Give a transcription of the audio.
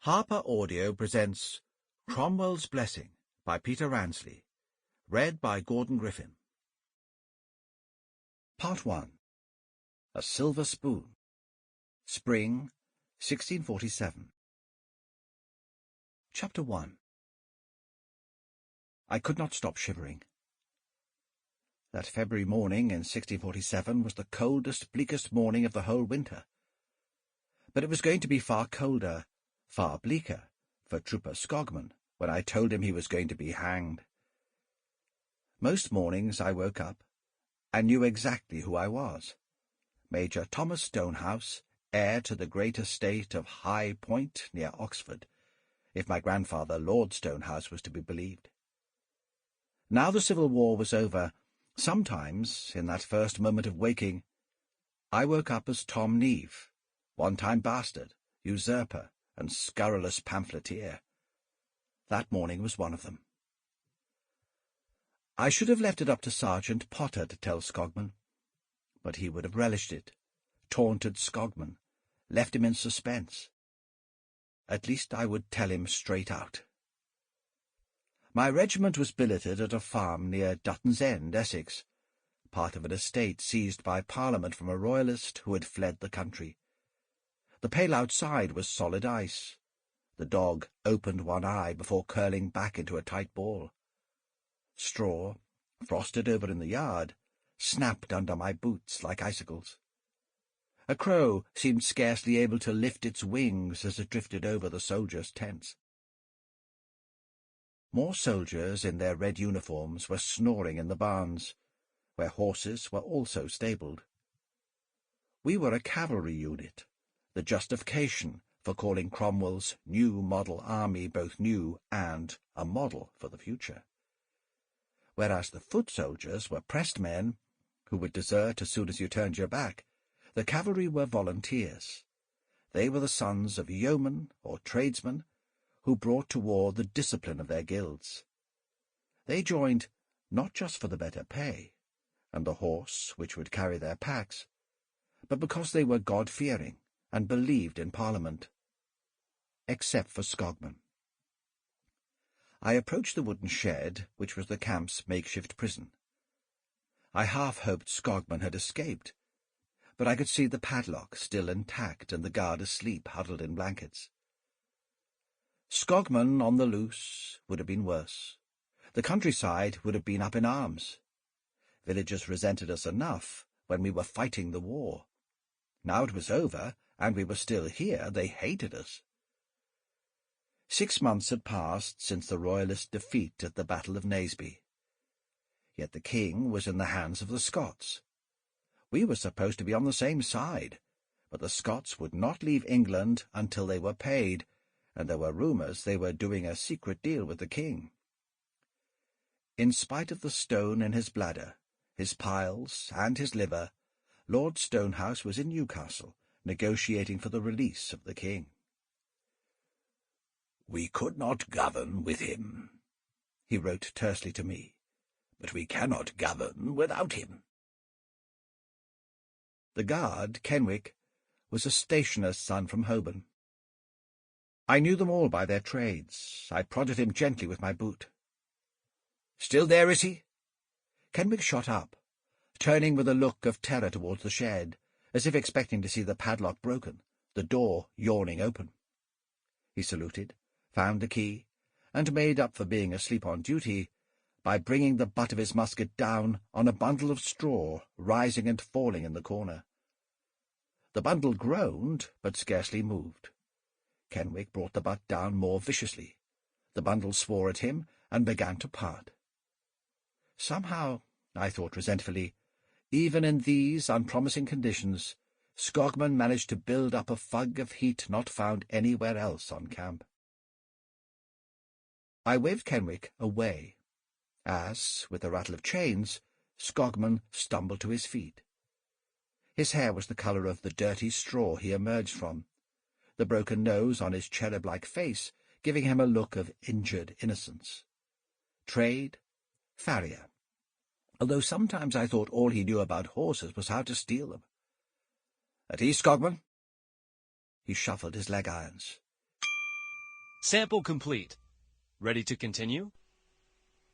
Harper Audio presents Cromwell's Blessing by Peter Ransley, read by Gordon Griffin. Part 1. A Silver Spoon. Spring, 1647. Chapter 1. I could not stop shivering. That February morning in 1647 was the coldest, bleakest morning of the whole winter. But it was going to be far colder, far bleaker, for Trooper Skogman when I told him he was going to be hanged. Most mornings I woke up and knew exactly who I was. Major Thomas Stonehouse, heir to the great estate of High Point near Oxford, if my grandfather Lord Stonehouse was to be believed. Now the Civil War was over, sometimes, in that first moment of waking, I woke up as Tom Neave, one-time bastard, usurper, and scurrilous pamphleteer. That morning was one of them. I should have left it up to Sergeant Potter to tell Skogman, but he would have relished it, taunted Skogman, left him in suspense. At least I would tell him straight out. My regiment was billeted at a farm near Dutton's End, Essex, part of an estate seized by Parliament from a Royalist who had fled the country. The pale outside was solid ice. The dog opened one eye before curling back into a tight ball. Straw, frosted over in the yard, snapped under my boots like icicles. A crow seemed scarcely able to lift its wings as it drifted over the soldiers' tents. More soldiers in their red uniforms were snoring in the barns, where horses were also stabled. We were a cavalry unit, the justification for calling Cromwell's new model army both new and a model for the future. Whereas the foot soldiers were pressed men who would desert as soon as you turned your back, the cavalry were volunteers. They were the sons of yeomen or tradesmen who brought to war the discipline of their guilds. They joined not just for the better pay and the horse which would carry their packs, but because they were God-fearing and believed in Parliament. Except for Skogman. I approached the wooden shed, which was the camp's makeshift prison. I half hoped Skogman had escaped, but I could see the padlock still intact and the guard asleep huddled in blankets. Skogman on the loose would have been worse. The countryside would have been up in arms. Villagers resented us enough when we were fighting the war. Now it was over, and we were still here, they hated us. 6 months had passed since the Royalist defeat at the Battle of Naseby. Yet the king was in the hands of the Scots. We were supposed to be on the same side, but the Scots would not leave England until they were paid, and there were rumours they were doing a secret deal with the king. In spite of the stone in his bladder, his piles, and his liver, Lord Stonehouse was in Newcastle, negotiating for the release of the king. "We could not govern with him," he wrote tersely to me, "but we cannot govern without him." The guard, Kenwick, was a stationer's son from Holborn. I knew them all by their trades. I prodded him gently with my boot. "Still there, is he?" Kenwick shot up, turning with a look of terror towards the shed, as if expecting to see the padlock broken, the door yawning open. He saluted, found the key, and made up for being asleep on duty by bringing the butt of his musket down on a bundle of straw rising and falling in the corner. The bundle groaned, but scarcely moved. Kenwick brought the butt down more viciously. The bundle swore at him and began to part. Somehow, I thought resentfully, even in these unpromising conditions, Skogman managed to build up a fug of heat not found anywhere else on camp. I waved Kenwick away, as, with a rattle of chains, Skogman stumbled to his feet. His hair was the colour of the dirty straw he emerged from, the broken nose on his cherub-like face giving him a look of injured innocence. Trade, farrier, although sometimes I thought all he knew about horses was how to steal them. "At ease, Skogman?" He shuffled his leg-irons. Sample complete. Ready to continue?